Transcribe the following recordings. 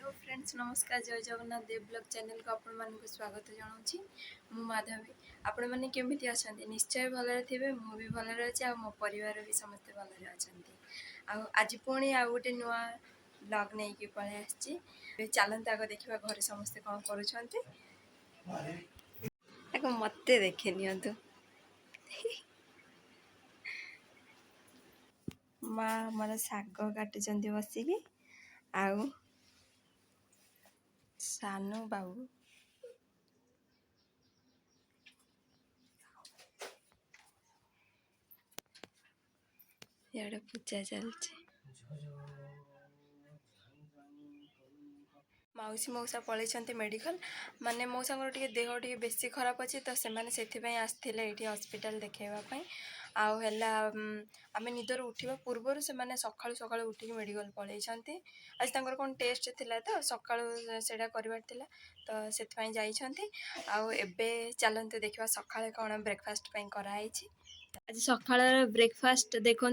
Hello friends नमस्कार जय जगन्नाथ देव blog channel को आपण मानक स्वागत जनाऊँगी मु माधवी आपण मैंने केमी अच्छा निश्चय भलरे थे मुझे भलरे अच्छे आ मो परिवार भी समस्ते भलरे अच्छा आज पुणी आ गोटे नुआ ब्लॉग नहीं कि पलि आसी चलते आग देखा घर समस्ते कौन कर मत देखे नियंतु माँ मोर शाग काटुंट बसिकी आउ सानू बाबू इे पूजा चलती मौसी मौसा पलैंट मेडिकल माने मौसा टे देह टे बेसी खराब अच्छे तो से आसते ये हस्पिटाल देखेवाई आउला आम निदर उठा पूर्वर से सका सका उठिक मेडिकल पलैंट आज तक कौन टेस्ट थिला तो सका से कर तो से जाइछन्ति आउ एबे चलते देखा सका कौन ब्रेकफास्ट कराई आज सका ब्रेकफास्ट देखु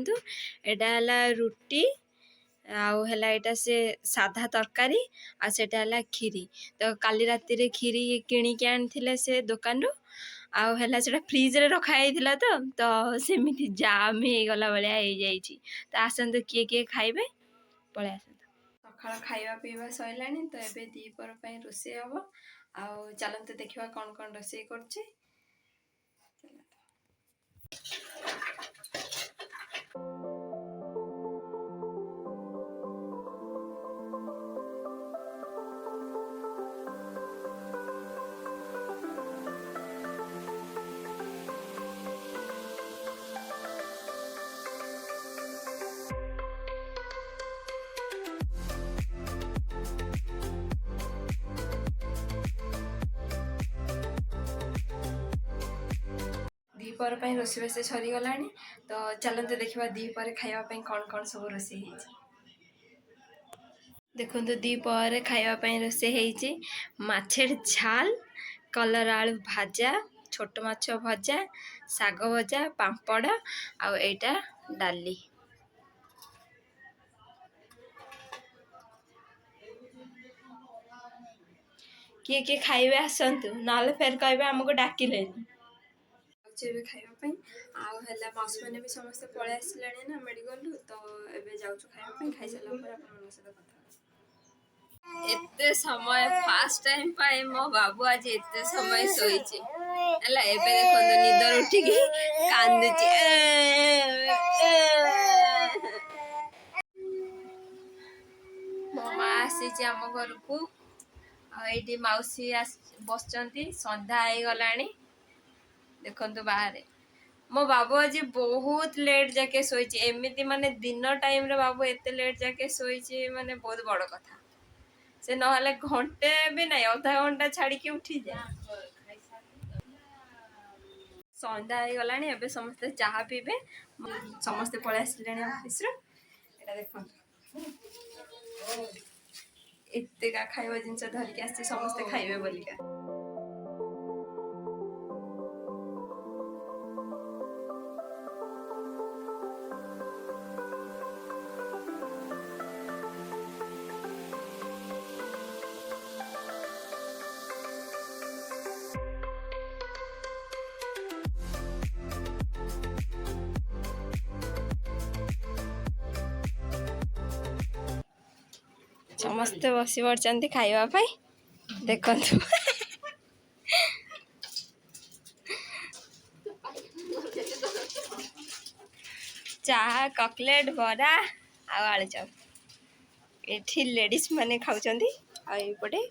एटा रुटी आउ हैला एटा से साधा तरकारी आ सेटा हैला खीरी तो काली राती रे खीरी किणी के आनथिले से दुकान रो आउ हैला सेटा फ्रिज रे रखा हेतिला तो सेमिति जाम हे गला बळिया हे जाईची तो आसंत किए खाइबे पळे आसंत सकाळ खाइबा पीबा सइलानी तो एबे दीपर पई रोसे हबो आउ चलंत देखिबा कोन कोन रोसे करछि दीपर रोषेबास सरीगला तो चलते देखा दीपर खावाई कौन कौन सब रोसे देखो दीपर खावाई रोसे माछेर झाल कलर आलू भाजा छोट माछ भजा साग भजा पापड़ आईटा डाली किए किए खाइबे आसतु ना फेर कहे आमको डाकिले खावाई आउला माउसी मैंने भी समस्ते पलि आसला ना मेडिकल तो एबे जाऊँ खावाई खाई सारा सहित कथा एते समय फास्ट टाइम पाए मो बाबू आज एते समय सोईचे हला एबे देखो निदर उठिकी कांदुची मो माँ आसी आम घर को आईटी मौसी बसचंती संध्या आई गलानी देखंतु बाहर मो बाबू आज बहुत लेट जाके सोईची एमिति माने दिन टाइम रे बाबू एते लेट जाके सोईची माने बहुत बड़ कथा से नहले घंटे भी नहीं अधा घंटा छाड़ी के उठी जाए संध्या हो गलानी एबे समस्ते चाहा पीबे समस्ते पळे आसलेनी ऑफिस रे एटा देखो एते का खाइबा जिंस धरिक आसी समस्ते खाइबे बोलिका समस्ते बसी पड़ते खाइबा देखु चाहा ककलेट बरा आलू चप ये लेडीज माने खाउचंदी आइपटे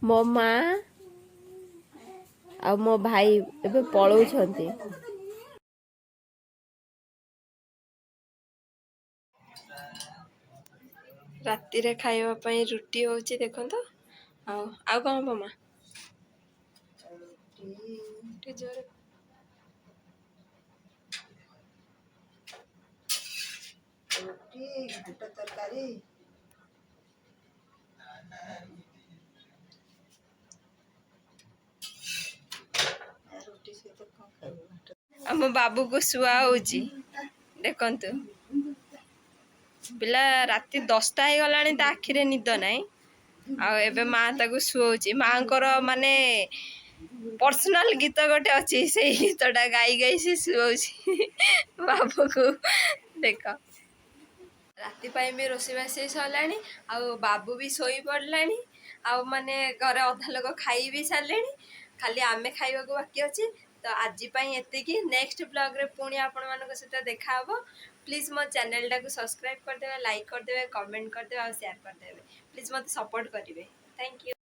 ମୋ ମା ଆଉ ମୋ ଭାଇ ଏବେ ପଳଉଛନ୍ତି। ରାତିରେ ଖାଇବା ପାଇଁ ରୁଟି ହେଉଛି ଦେଖନ୍ତୁ। ଆଉ କ'ଣ ହବ ମା? ଟିକେ ଜୋରେ ରୁଟି ଘାଣ୍ଟ ତରକାରୀ। ରୁଟି ସହିତ କ'ଣ ଖାଇବ? ଆମ ବାବୁକୁ ଶୁଆ ହେଉଛି ଦେଖନ୍ତୁ। ପିଲା ରାତି 10ଟା ହେଇଗଲାଣି, ତା ଆଖିରେ ନିଦ ନାହିଁ। ଆଉ ଏବେ ମା ତାକୁ ଶୁଆଉଛି। ମାଙ୍କର ମାନେ ପର୍ସନାଲ ଗୀତ ଗୋଟେ ଅଛି, ସେଇ ଗୀତଟା ଗାଇ ଗାଇ ସେ ଶୁଆଉଛି ବାବୁକୁ। ଦେଖ, ରାତି ପାଇଁ ବି ରୋଷେଇବାସ ସରିଲାଣି, ଆଉ ବାବୁ ବି ଶୋଇ ପଡ଼ିଲାଣି। ଆଉ ମାନେ ଘରେ ଅଧା ଲୋକ ଖାଇ ବି ସାରିଲେଣି, ଖାଲି ଆମେ ଖାଇବାକୁ ବାକି ଅଛି। ତ ଆଜି ପାଇଁ ଏତିକି। ନେକ୍ସଟ ବ୍ଲଗରେ ପୁଣି ଆପଣମାନଙ୍କ ସହିତ ଦେଖାହବ। ପ୍ଲିଜ୍ ମୋ ଚ୍ୟାନେଲଟାକୁ ସବସ୍କ୍ରାଇବ୍ କରିଦେବେ, ଲାଇକ୍ କରିଦେବେ, କମେଣ୍ଟ କରିଦେବେ ଆଉ ସେୟାର କରିଦେବେ। ପ୍ଲିଜ୍ ମୋତେ ସପୋର୍ଟ କରିବେ। Thank you.